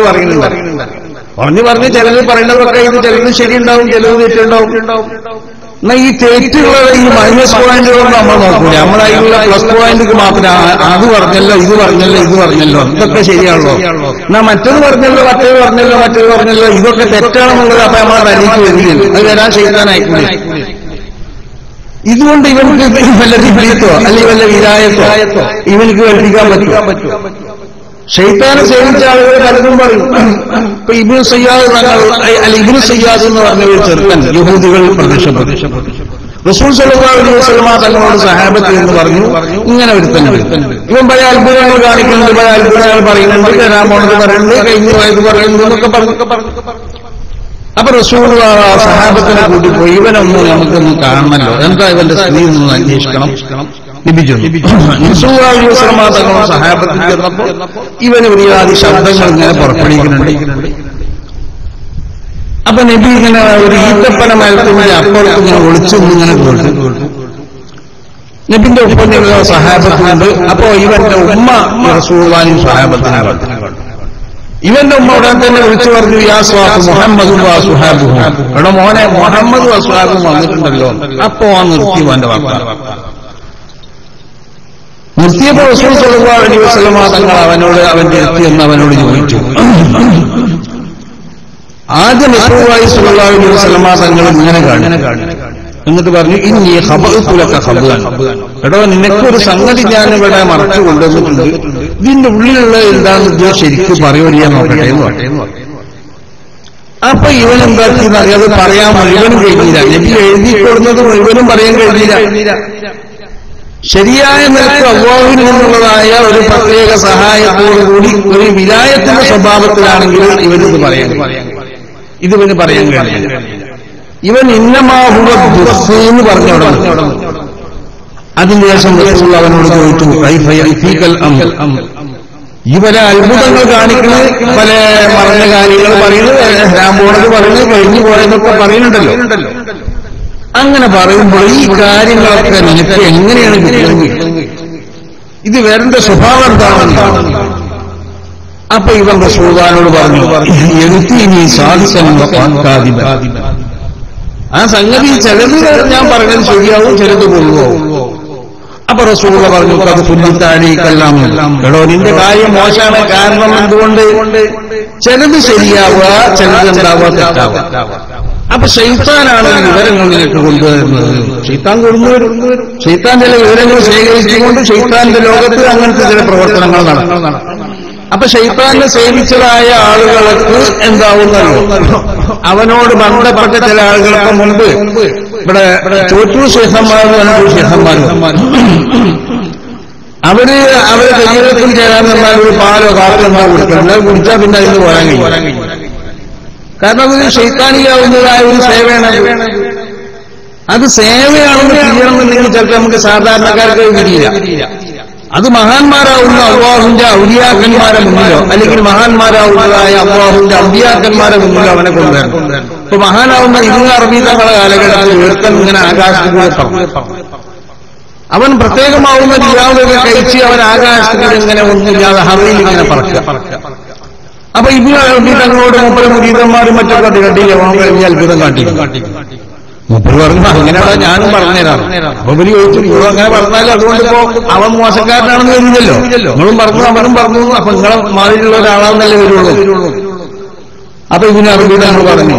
ചിലത് പറയുന്നതൊക്കെ ഇത് ചിലത് ശരിയുണ്ടാവും, ചിലത് തെറ്റുണ്ടാവും. എന്നാൽ ഈ തെറ്റുള്ളത് ഈ മൈനസ് പോയിന്റുകൾ നമ്മൾ നോക്കൂല. നമ്മളതിലുള്ള പ്ലസ് പോയിന്റ് മാത്രം അത് പറഞ്ഞല്ലോ ഇത് പറഞ്ഞല്ലോ ഇതൊക്കെ ശരിയാണല്ലോ, എന്നാ മറ്റത് പറഞ്ഞല്ലോ മറ്റേത് പറഞ്ഞല്ലോ ഇതൊക്കെ തെറ്റാണെന്നുള്ളത് അപ്പൊ നമ്മളെ തനിക്ക് വരികയില്ല. അത് വരാൻ ശൈത്താനായിക്കൂല. ഇതുകൊണ്ട് ഇവർക്ക് വല്ല വിപരീതോ അല്ലെങ്കിൽ വല്ല വിരായത്തോ ഇവനക്ക് കൽപ്പിക്കാൻ പറ്റും. ശൈത്താനെ സേവിച്ച ആളുകൾ പലതും പറയും. ഇപ്പൊ ഇബ്നു സയ്യാദ് എന്ന് പറഞ്ഞ ഒരു ചെറുക്കൻ യഹൂദികൾ പ്രത്യക്ഷപ്പെട്ടു. റസൂൽ സല്ലല്ലാഹു അലൈഹി വസല്ലം തങ്ങളോട് സഹാബത്ത് എന്ന് പറഞ്ഞു, ഇങ്ങനെ ഒരുത്തനുണ്ട്, ഇവൻ പല അത്ഭുതങ്ങൾ കാണിക്കുന്നുണ്ട്, പല അത്ഭുതങ്ങൾ പറയുന്നുണ്ട്, വരാൻ പോണത് പറയുന്നുണ്ട്, കഴിഞ്ഞു പോയത് പറയുന്നു എന്നൊക്കെ പറഞ്ഞു. അപ്പൊ റസൂൽ സഹാബത്തിനെ കൂട്ടിപ്പോയി, ഇവനൊന്നും നമുക്കൊന്ന് കാണണമല്ലോ, എന്താ ഇവന്റെ സ്ഥിതി ഒന്ന് അന്വേഷിക്കണം. തങ്ങളും സഹാബത്തിൽ ചെന്നപ്പോ ഇവന് ഒരുപാട് ശബ്ദങ്ങൾ ഇങ്ങനെ പുറപ്പെടുവിക്കുന്നുണ്ട്. അപ്പൊ നബി ഇങ്ങനെ ഒരു ഈത്തപ്പന മരത്തിന്റെ അപ്പുറത്ത് ഇങ്ങനെ ഒളിച്ചൊന്നിങ്ങനെ കേട്ടു. നബിന്റെ ഒപ്പം സഹാബത്തുണ്ട്. അപ്പോ ഇവന്റെ ഉമ്മ റസൂലുള്ളാഹിയും സഹാബത്തിനെ കണ്ടു. ഇവന്റെ ഉമ്മ ഉടൻ തന്നെ വിളിച്ചു പറഞ്ഞു, യാ സ്വാഹു മുഹമ്മദും വസുഹാബുഹു, എടോ മോനെ മുഹമ്മദ് വസുഹാബും വന്നിട്ടുണ്ടല്ലോ. അപ്പോ ആ നിർത്തി അവന്റെ വാക്ക്. നിർത്തിയപ്പോൾ റസൂൽ സല്ലല്ലാഹു അലൈഹി വസല്ലം തങ്ങൾ അവന്റെ എത്തി എന്ന് അവനോട് ചോദിച്ചു. ആദ്യം റസൂലുള്ളാഹി സ്വല്ലല്ലാഹു അലൈഹി വസല്ലം തങ്ങൾ ഇങ്ങനെ കാണി, എന്നിട്ട് പറഞ്ഞു, ഇന്നീ ഖബഅതു ലക ഖബഅൻ, എടോ നിനക്കൊരു സംഗതി ഞാൻ ഇവിടെ മറച്ചു കൊണ്ടുവന്നിട്ടുണ്ട്, ഇതിന്റെ ഉള്ളിലുള്ള എന്താണെന്ന് ശരിക്കും പറയുകയാ നോക്കട്ടെ എന്ന് പറഞ്ഞു. അപ്പൊ ഇവൻ എന്താക്കിയെന്ന് അറിയാതെ പറയാൻ മുഴുവനും കഴിഞ്ഞില്ല. നബി എഴുതിക്കൊടുന്നത് മുഴുവനും പറയാൻ കഴിഞ്ഞില്ല. ശരിയായ നിലക്ക് അല്ലാഹുവിൽ നിന്നുള്ളതായ ഒരു പ്രത്യേക സഹായത്തോടുകൂടി ഒരു വിലായത്തിന്റെ സ്വഭാവത്തിലാണെങ്കിൽ ഇവനിത് പറയാൻ ഇതിവന് പറയാൻ കഴിയില്ല. ഇവൻ ഇന്നമാഹുവ ദുഖ് എന്ന് പറഞ്ഞവിടെ. അതിന് ശേഷം റസൂൽ അവനോട് ചോദിച്ചു, കൈഫ യഅതീകൽ അംർ, ഇവരെ അത്ഭുതങ്ങൾ കാണിക്കുന്നത്, പല മറഞ്ഞ കാര്യങ്ങൾ പറയുന്നത്, രാമ്പോണത് പറയുന്നത്, കഴിഞ്ഞു പോയതൊക്കെ പറയുന്നുണ്ടല്ലോ. അങ്ങനെ പറയുമ്പോൾ ഈ കാര്യങ്ങളൊക്കെ നിനക്ക് എങ്ങനെയാണ് കിട്ടുന്നത്, ഇത് വേറെ സ്വഭാവം എന്താണെന്ന്. അപ്പൊ ഇവൻ റസൂലുള്ളാഹിനോട് പറഞ്ഞു, യഅതീനി സാദിസൻ വഖാദിബ, ആ സംഗതി ചിലത് ഞാൻ പറഞ്ഞത് ശരിയാവും, ചിലത് കൊള്ളുവാവും. അപ്പൊ റസൂലുള്ളാഹി പറഞ്ഞു, അത് പുല്ലിത്താലിക്കെല്ലാം, എടോ നിന്റെ കാര്യം മോശമാണ്. കാരണം എന്തുകൊണ്ട്? ചിലത് ശരിയാവുക, ചിലത് എന്താവുക, തെറ്റാവുക. അപ്പൊ ശൈത്താനാണ് വിവരങ്ങൾ നിനക്ക് കൊണ്ടുവരുന്നത്. ശൈത്താൻ കൊണ്ടുവരും. ശൈത്താൻ ചില വിവരങ്ങൾ ശേഖരിച്ചുകൊണ്ട് ശൈത്താന്റെ ലോകത്ത് അങ്ങനത്തെ ചില പ്രവർത്തനങ്ങൾ നടക്കും. അപ്പൊ ശൈത്താനെ സേവിച്ചതായ ആളുകൾക്ക് എന്താവുന്നല്ലോ, അവനോട് ബന്ധപ്പെട്ട ചില ആളുകൾക്ക് മുൻപ് ഇവിടെ ചോറ്റൂർ ശേഖന്മാരും അനൂർ ശേഖന്മാരും അവരെ ശരീരത്തിൽ ചേരാൻ നിന്നാൽ ഒരു പാലോ കാപ്പോ എന്താ കൊടുക്കണം, അത് കുടിച്ചാൽ പിന്നെ അതിന് പോരാൻ കഴിയും. കാരണം അതൊരു ശൈത്താനിയാവുന്നതായ ഒരു സേവയാണ്. അത് സേവയാണെന്ന് ചെയ്യണമെന്നുണ്ടെങ്കിൽ ചിലപ്പോൾ നമുക്ക് സാധാരണക്കാർക്ക് തിരിയില്ല. അത് മഹാന്മാരാവുന്ന അല്ലാഹുവിന്റെ ഔലിയാക്കന്മാരെ മുന്നിലോ അല്ലെങ്കിൽ മഹാന്മാരാവുന്നതായ അല്ലാഹുവിന്റെ അമ്പിയാക്കന്മാരെ മുന്നിലോ അവനെ കൊണ്ടുവരണം. ഇപ്പൊ മഹാനാവുന്ന ഇന്ന് അറബി തങ്ങളുടെ കാലഘട്ടത്തിൽ ഒരുത്തൻ ഇങ്ങനെ ആകാശത്തിലൂടെ അവൻ പ്രത്യേകമാവുന്ന ജിയാവുകളൊക്കെ കഴിച്ച് അവൻ ആകാശത്തിൽ ഇങ്ങനെ ഒന്നുമില്ലാതെ ഹവയിൽ ഇങ്ങനെ പറക്കുക. അപ്പൊ ഇബ്നു അറബി തങ്ങളോട് മൂപ്പര് മുരീദന്മാരും മറ്റൊക്കെ കണ്ടില്ല, വലിയ അത്ഭുതം കാട്ടി. മൂപ്പര് പറഞ്ഞു, അങ്ങനെയാണോ ഞാനും പറഞ്ഞുതരാം. അപ്പൊ ഇവര് ചോദിച്ചു, അങ്ങനെ പറഞ്ഞാൽ അതുകൊണ്ടിപ്പോ അവൻ മോശക്കാരനാണെന്ന് വരില്ലല്ലോ, നിങ്ങളും പറഞ്ഞു അവനും പറഞ്ഞു, അപ്പൊ നിങ്ങളെ മാതിരിയുള്ള ഒരാളാണെന്നല്ലേ വരുള്ളൂ. അപ്പൊ ഇബ്നു അറബി തങ്ങൾ പറഞ്ഞു,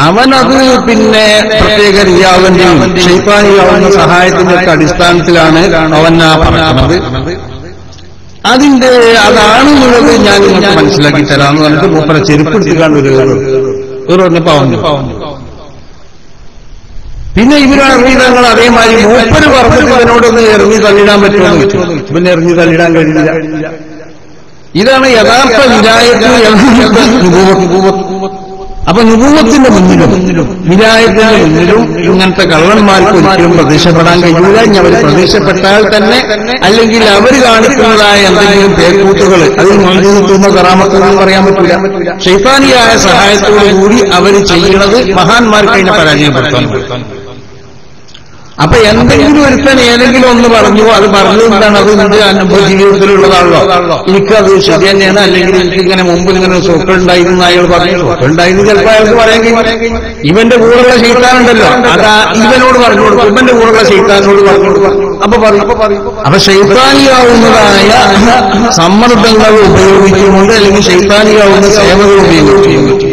അവനത് പിന്നെ പ്രത്യേക റിയാവിന്റെയും ശൈത്താനിയാവുന്ന സഹായത്തിന്റെ ഒക്കെ അടിസ്ഥാനത്തിലാണ് അവൻ ആ പറയുന്നത്. അതാണെന്നുള്ളത് ഞാൻ നിങ്ങൾക്ക് മനസ്സിലാക്കി തരാമെന്ന് പറഞ്ഞിട്ട് മൂപ്പരെ ചെരുപ്പെടുത്തിക്കാണ്ട് ഒരു പറഞ്ഞപ്പോ പിന്നെ ഇവരറിഞ്ഞങ്ങൾ അതേമാതിരി മൂപ്പര് പറഞ്ഞിട്ട് ഇവനോടൊന്ന് എറിഞ്ഞു തള്ളിടാൻ പറ്റുമെന്ന് വെച്ചു. ഇവനെ എറിഞ്ഞു തള്ളിടാൻ കഴിയില്ല. ഇതാണ് യഥാർത്ഥ വിലായത്തിന് അപ്പൊ നുബൂവത്തിന്റെ മുന്നിലും വിലായത്തിന്റെ മുന്നിലും ഇങ്ങനത്തെ കള്ളന്മാർക്ക് ഒരിക്കലും പ്രത്യക്ഷപ്പെടാൻ കഴിയില്ല. ഇനി അവർ പ്രത്യക്ഷപ്പെട്ടാൽ തന്നെ അല്ലെങ്കിൽ അവർ കാണിക്കുന്നതായ എന്തെങ്കിലും പേക്കൂട്ടുകൾ അതിൽ മൗജൂദത്തുന്ന കറാമത്തുകൾ പറയാൻ പറ്റില്ല. ശൈത്താനിയായ സഹായത്തോടുകൂടി അവർ ചെയ്യുന്നത് മഹാന്മാർക്ക് അതിനെ പരാജയപ്പെടുത്താൻ പറ്റും. അപ്പൊ എന്തെങ്കിലും ഒരുത്തൻ ഏതെങ്കിലും ഒന്ന് പറഞ്ഞു, അത് പറഞ്ഞത് എന്താണ്, അത് നിന്റെ അനുഭവ ജീവിതത്തിലുള്ളതാണല്ലോ, എനിക്കത് ശരി തന്നെയാണ്, അല്ലെങ്കിൽ എനിക്കിങ്ങനെ മുമ്പിൽ ഇങ്ങനെ സ്വക്കുണ്ടായിരുന്നു അയാൾ പറഞ്ഞു. സ്വക്കുണ്ടായിരുന്നു ചിലപ്പോൾ അയാൾക്ക് പറയാൻ കഴിയും. ഇവന്റെ കൂടെയുള്ള ശൈത്താനുണ്ടല്ലോ, അതാ ഇവനോട് പറഞ്ഞു കൊടുക്കും, ഇവന്റെ കൂടെയുള്ള ശൈത്താനോട് പറഞ്ഞു കൊടുക്കും. അപ്പൊ പറയും. അപ്പൊ ശൈത്താനിയാവുന്നതായ സമ്മർദ്ദങ്ങൾ ഉപയോഗിച്ചുകൊണ്ട് അല്ലെങ്കിൽ ശൈത്താനിയാവുന്ന സേവകൾ ഉപയോഗിച്ചുകൊണ്ട്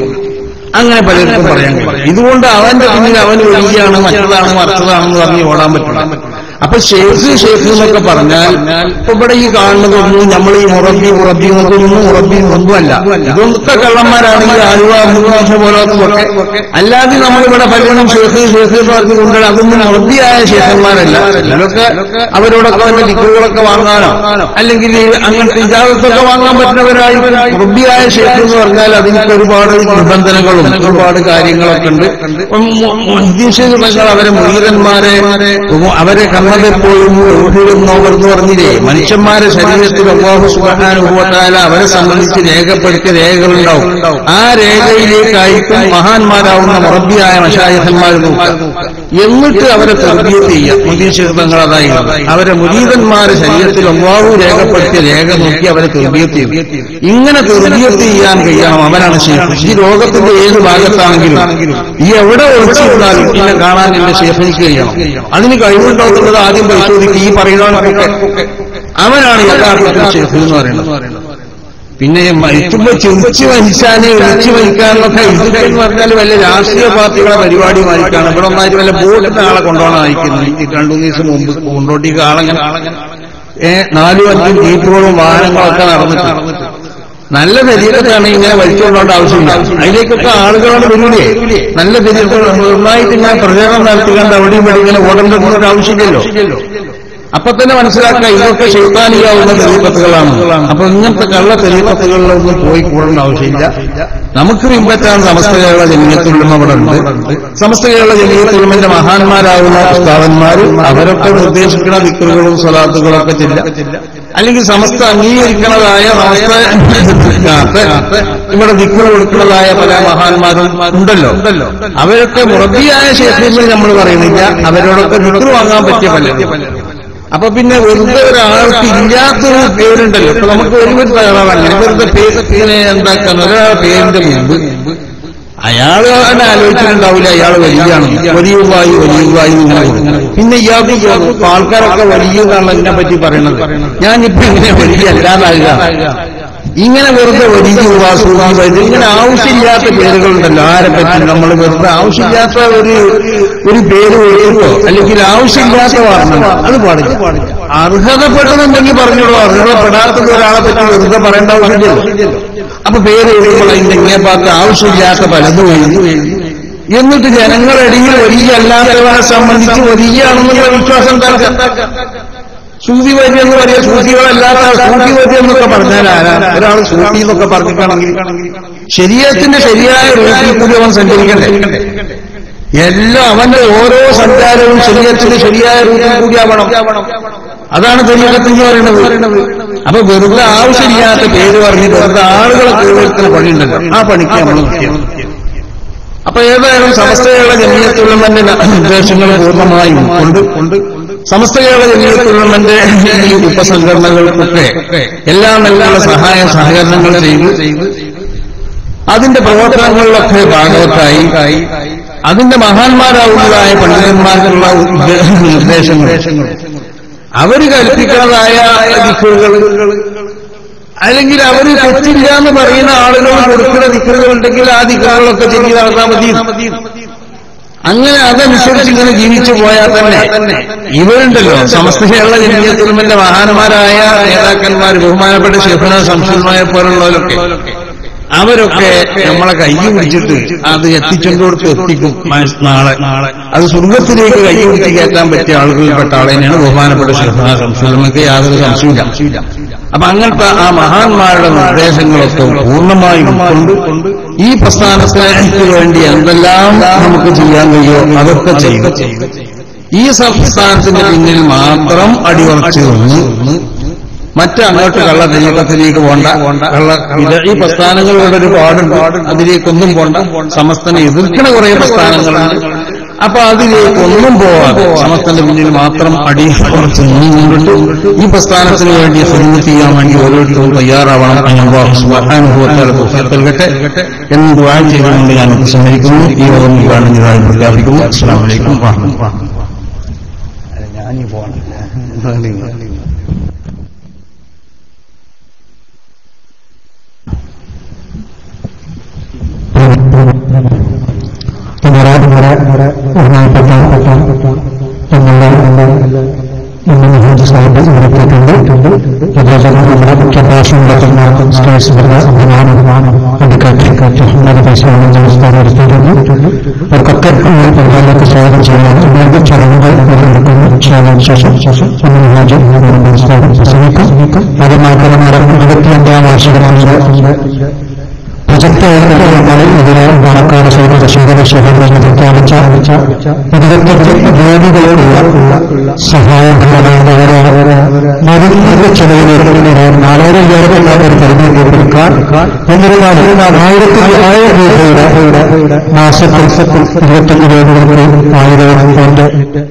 അങ്ങനെ പലർക്കും പറയാൻ കഴിയും. ഇതുകൊണ്ട് അവന്റെ പിന്നിൽ അവന് വലിയാണ്, മറ്റതാണ്, മറിച്ചതാണെന്ന് പറഞ്ഞ് ഓടാൻ പറ്റില്ല. അപ്പൊ ഷേഖ് എന്നൊക്കെ പറഞ്ഞാൽ ഇപ്പൊ ഇവിടെ ഈ കാണുന്നതൊന്നും നമ്മൾ ഈ മുറബി എന്നൊന്നും ഒന്നുമല്ല. ഇതൊക്കെ കള്ളന്മാരാണ് ഈ ആലുവ അബുദാശ പോലത്തൊക്കെ. അല്ലാതെ നമ്മളിവിടെ പലരും ഷേഖ് എന്ന് പറഞ്ഞുകൊണ്ട് അതൊന്നും മുറബിയായ ഷേഖന്മാരല്ല. ഇതിലൊക്കെ അവരോടൊക്കെ വല്ല ടിക്കറ്റുകളൊക്കെ വാങ്ങാനോ അല്ലെങ്കിൽ അങ്ങനത്തെ ഇജാസത്തൊക്കെ വാങ്ങാൻ പറ്റുന്നവരായി. മുറബിയായ ഷേഖ് എന്ന് പറഞ്ഞാൽ അതിനൊക്കെ ഒരുപാട് നിബന്ധനകളും ഒരുപാട് കാര്യങ്ങളൊക്കെ ഉണ്ട്. അവരെ മുരീദന്മാരെ അവരെ കണ്ണതെപ്പോഴും എന്ന് പറഞ്ഞില്ലേ, മനുഷ്യന്മാരെ ശരീരത്തിൽ അല്ലാഹു സുബ്ഹാനഹു വ തആല അവരെ സംബന്ധിച്ച് രേഖപ്പെടുത്തിയ രേഖകളുണ്ടാവും. ആ രേഖയിലേക്കായിരിക്കും മഹാന്മാരാവുന്ന മുറബിയായ മശായിഖന്മാർ നോക്കുക. എന്നിട്ട് അവരെ തർബിയത്ത് ചെയ്യാം. മുദീശിതങ്ങൾ അതായി അവരെ മുരീദന്മാരെ ശരീരത്തിൽ അല്ലാഹു രേഖപ്പെടുത്തിയ രേഖ നോക്കി അവരെ തർബിയത്ത് ചെയ്യും. ഇങ്ങനെ തർബിയത്ത് ചെയ്യാൻ കഴിയണം, അവനാണ് ശേഖ്. ഈ ലോകത്തിന്റെ ഏത് ഭാഗത്താണെങ്കിലും ഈ എവിടെ ഒളിച്ചിരുന്നാലും പിന്നെ കാണാൻ എന്റെ ശേഖനിക്ക് കഴിയണം. അതിന് കഴിവുണ്ടാവുന്നത് ആദ്യം പരിശോധിക്കുക. ഈ പറയുന്നവനൊക്കെ അവനാണ് യഥാർത്ഥത്തിൽ ശേഖ് എന്ന് പറയുന്നത്. പിന്നെ മരിക്കുമ്പോ ചിരിച്ചു മരിച്ചാല് വിളിച്ചു മരിക്കാനൊക്കെ എന്ന് പറഞ്ഞാൽ വല്ല രാഷ്ട്രീയ പാർട്ടികളെ പരിപാടി വായിക്കാണ്. ഇവിടെ ഒന്നായിട്ട് വല്ല ബോട്ടിന് ആളെ കൊണ്ടുപോകണം വായിക്കുന്നു. ഈ 2 ദിവസം മുമ്പ് കൊണ്ടോട്ടിക്ക് ആളങ്ങനെ 4-5 ജീപ്പുകളും വാഹനങ്ങളൊക്കെ നടന്നിട്ട് നല്ല ശരീരത്താണ് ഇങ്ങനെ വലിച്ചുകൊണ്ടോണ്ട ആവശ്യമില്ല. അതിലേക്കൊക്കെ ആളുകളോട് വരൂലേ, നല്ല ശരീരത്തോട് നന്നായിട്ട് ഇങ്ങനെ പ്രചരണം നടത്തിക്കൊണ്ട് അവിടെയും ഇവിടെ ഇങ്ങനെ ഓടേണ്ട ആവശ്യമില്ലല്ലോ. അപ്പൊ തന്നെ മനസ്സിലാക്കുക ഇതൊക്കെ ശൈത്താനിയാവുന്ന തെരീഖത്തുകളാണ്. അപ്പൊ ഇങ്ങനത്തെ കള്ള തെരീഖത്തുകളിലൊന്നും പോയി കൂടേണ്ട ആവശ്യമില്ല. നമുക്ക് പിൻപറ്റാൻ സമസ്ത കേരള ജമിയത്തുൽ ഉലമ അവിടെ ഉണ്ട്. സമസ്ത കേരള ജമിയത്തുൽ ഉലമയുടെ മഹാന്മാരാകുന്ന ഉസ്താദന്മാർ അവരൊക്കെ നിർദ്ദേശിക്കുന്ന ദിക്റുകളും സ്വലാത്തുകളും ഒക്കെ ചില്ല, അല്ലെങ്കിൽ സമസ്ത അംഗീകരിക്കുന്നതായ ഇവിടെ ദിക്റ് കൊടുക്കുന്നതായ പല മഹാന്മാരും ഉണ്ടല്ലോ. അവരൊക്കെ മുറബിയായ ശേഖരങ്ങൾ നമ്മൾ പറയുന്നില്ല, അവരോടൊക്കെ ദിക്റ് വാങ്ങാൻ പറ്റിയ പലരും. അപ്പൊ പിന്നെ വെറുതെ ഒരാൾക്ക് ഇല്ലാത്തൊരു പേരുണ്ടല്ലോ. ഇപ്പൊ നമുക്ക് ഒരുപാട് തയ്യാറാണ് വെറുതെ പേര് എന്താക്കാൻ ഒരാളുടെ പേരിന്റെ മുമ്പ് അയാള് തന്നെ ആലോചിച്ചിട്ടുണ്ടാവില്ല അയാൾ വലിയവായി പിന്നെ ഇയാൾക്ക് ആൾക്കാരൊക്കെ വലിയ എന്നാണ് ഇതിനെ പറ്റി പറയണത്. ഞാനിപ്പോ ഇങ്ങനെ വലിയ അല്ലാതാകുക, ഇങ്ങനെ വെറുതെ വലിയ ഇങ്ങനെ ആവശ്യമില്ലാത്ത പേരുകളുണ്ടല്ലോ. ആരെ പറ്റി നമ്മൾ വെറുതെ ആവശ്യമില്ലാത്ത ഒരു പേര് കൊടുക്കോ അല്ലെങ്കിൽ ആവശ്യമില്ലാത്ത വാർത്ത അത് പാടില്ല. അർഹതപ്പെട്ടതുണ്ടെങ്കിൽ പറഞ്ഞോളൂ, അർഹതപ്പെടാത്തത് ഒരാളെ പറ്റി വെറുതെ പറയേണ്ട ആവശ്യമില്ലല്ലോ. അപ്പൊ പേര് എഴുതുമ്പോൾ അതിന്റെ ഇങ്ങനെ പാർത്ത് ആവശ്യമില്ലാത്ത പലതും എഴുതി എന്നിട്ട് ജനങ്ങളിടയിൽ വലിയ അല്ലാത്തവരെ സംബന്ധിച്ച് വലിയാണെന്നുള്ള വിശ്വാസം സൂഫി വരി എന്ന് പറയാം. സൂഫികളല്ലാത്ത സൂഫി വരി എന്നൊക്കെ പറഞ്ഞാൽ ഒരാൾ സൂഫി എന്നൊക്കെ പറഞ്ഞിട്ടാണെങ്കിൽ ശരീരത്തിന്റെ ശരിയായ റൂട്ടിൽ കൂടി അവൻ സഞ്ചരിക്കണ്ടേ. എല്ലാം അവന്റെ ഓരോ സഞ്ചാരവും ശരീരത്തിന്റെ ശരിയായ റൂട്ടിൽ കൂടി ആവണം. അതാണ് തെരീഖത്തെന്ന് പറയുന്നത്. അപ്പൊ വെറുതെ ആവശ്യമില്ലാത്ത പേര് പറഞ്ഞ് വെറുതെ ആളുകളെ കേൾക്കുന്ന പണിയുണ്ടല്ലോ, ആ പണിക്ക് നമ്മൾ മുഖ്യം. അപ്പൊ ഏതായാലും സമസ്ത കേരള ജമിയത്തുൽ ഉലമയുടെ നിർദ്ദേശങ്ങൾ പൂർണ്ണമായും കൊണ്ട് സമസ്ത കേരള ജമിയത്തുൽ ഉലമയുടെ ഈ ഉപസംഘടനകൾക്കൊക്കെ എല്ലാ നിലയിലുള്ള സഹായ സഹകരണങ്ങൾ ചെയ്ത് അതിന്റെ പ്രവർത്തനങ്ങളിലൊക്കെ ഭാഗവത്തായി അതിന്റെ മഹാന്മാരാവുന്നതായ പണ്ഡിതന്മാർക്കുള്ള നിർദ്ദേശങ്ങൾ അവര് കൽപ്പിക്കുന്നതായ ദിക്റുകൾ അല്ലെങ്കിൽ അവര് തെറ്റില്ല എന്ന് പറയുന്ന ആളുകൾ കൊടുക്കുന്ന ദിക്റുകൾ ഉണ്ടെങ്കിൽ ആ ദിക്റുകളൊക്കെ ചെയ്ത് നടന്നാൽ മതി. അങ്ങനെ അതനുസരിച്ച് ഇങ്ങനെ ജീവിച്ചു പോയാൽ തന്നെ ഇവരുണ്ടല്ലോ സമസ്ത കേരള ജമിയത്തുൽ ഉലമയുടെ മഹാന്മാരായ നേതാക്കന്മാർ ബഹുമാനപ്പെട്ട ശൈഖുനാ ശംസുൽ ഉലമയെ പോലുള്ളവരൊക്കെ അവരൊക്കെ നമ്മളെ കൈ പിടിച്ചിട്ട് അത് എത്തിച്ചെടുത്ത് എത്തിക്കും നാളെ. അത് സ്വർഗത്തിലേക്ക് കൈ പിടിച്ച് കയറ്റാൻ പറ്റിയ ആളുകളിൽപ്പെട്ട ആളെ തന്നെയാണ് ബഹുമാനപ്പെട്ട നമുക്ക് യാതൊരു സംശയമില്ല. അപ്പൊ അങ്ങനത്തെ ആ മഹാന്മാരുടെ നിർദ്ദേശങ്ങളൊക്കെ പൂർണ്ണമായും കൊണ്ട് ഈ പ്രസ്ഥാനത്തിന് വേണ്ടി എന്തെല്ലാം നമുക്ക് ചെയ്യാൻ കഴിയുമോ അതൊക്കെ ചെയ്തു. ഈ സംസ്ഥാനത്തിന് പിന്നിൽ മാത്രം അടിയുറച്ചു നിന്ന് മറ്റങ്ങോട്ട് കള്ള തെയ്യത്തിലേക്ക് പോണ്ട, ഈ പ്രസ്ഥാനങ്ങളുടെ ഒരു പാടുണ്ട്, അതിലേക്കൊന്നും പോണ്ട. സമസ്തനെ എതിർക്കണ കുറെ പ്രസ്ഥാനങ്ങളുണ്ട്. അപ്പൊ അതിലേക്കൊന്നും പോവാതെ സമസ്തന്റെ മുന്നിൽ മാത്രം അടി കുറച്ച് നിന്നുകൊണ്ട് ഈ പ്രസ്ഥാനത്തിന് വേണ്ടി ഖിദ്മത്ത് ചെയ്യാൻ വേണ്ടി ഓരോരുത്തരും തയ്യാറാവണം. അല്ലാഹു സുബ്ഹാനഹു വ തആല തൗഫീഖ് നൽകട്ടെ എന്ന് ദുആ ചെയ്തുകൊണ്ട് ഞാൻ ഉപസംഹരിക്കുന്നു. ഈ യോഗം ഉദ്ഘാടനം പ്രഖ്യാപിക്കുന്നു. അസ്സലാമു അലൈക്കും വറഹ്മത്തുള്ളാഹി. ഞാനീ പോകണം. സാഹിബ് ഇവിടെത്തിയിട്ടുണ്ട്. അതുപോലെ നമ്മുടെ മുഖ്യ ഭാഷണം അവർക്കൊക്കെ പരിപാടികൾക്ക് സ്വാഗതം ചെയ്യാൻ വീണ്ടും ചടങ്ങുകൾ ശേഷം പ്രസംഗിക്കും. അത് മാത്രമല്ല 25ാം വാർഷികമാണ് പ്രൊജക്ട് ഇതിനെ പാലക്കാട് ശേഖരങ്ങൾ പ്രഖ്യാപിച്ച രോഗികളോടുള്ള സഹായം മരുന്നിന്റെ ചെലവിലേക്ക് 4000 ഒരു പരിധി കൊടുക്കാൻ എന്നിരുന്നാലും 1500 രൂപയുടെ മാസത്തിൽ 25 രോഗികൾക്ക് 1000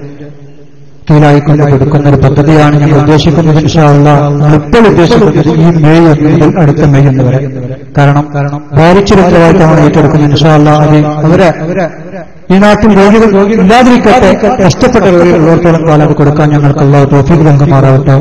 കീഴായിക്കൊണ്ട് കൊടുക്കുന്ന ഒരു പദ്ധതിയാണ് ഞങ്ങൾ ഉദ്ദേശിക്കുന്നത്. ഇൻഷാ അല്ലാഹ് ഇപ്പോൾ ഉദ്ദേശിക്കുന്നത് ഈ മെയ് മുതൽ അടുത്ത മെയ് വരെ. കാരണം ഭാരിച്ചിരുന്നതായിട്ടാണ് ഏറ്റെടുക്കുന്നത്. ഇൻഷാ അല്ലാഹ് അവരെ ഈ നാട്ടിൽ രോഗികൾ ഇല്ലാതിരിക്കട്ടെ, കഷ്ടപ്പെട്ട രോഗികളുള്ളവർത്തോളം കാലം കൊടുക്കാൻ ഞങ്ങൾക്ക് അല്ലാഹു തൗഫീഖ് നൽകുമാറാവട്ടെ.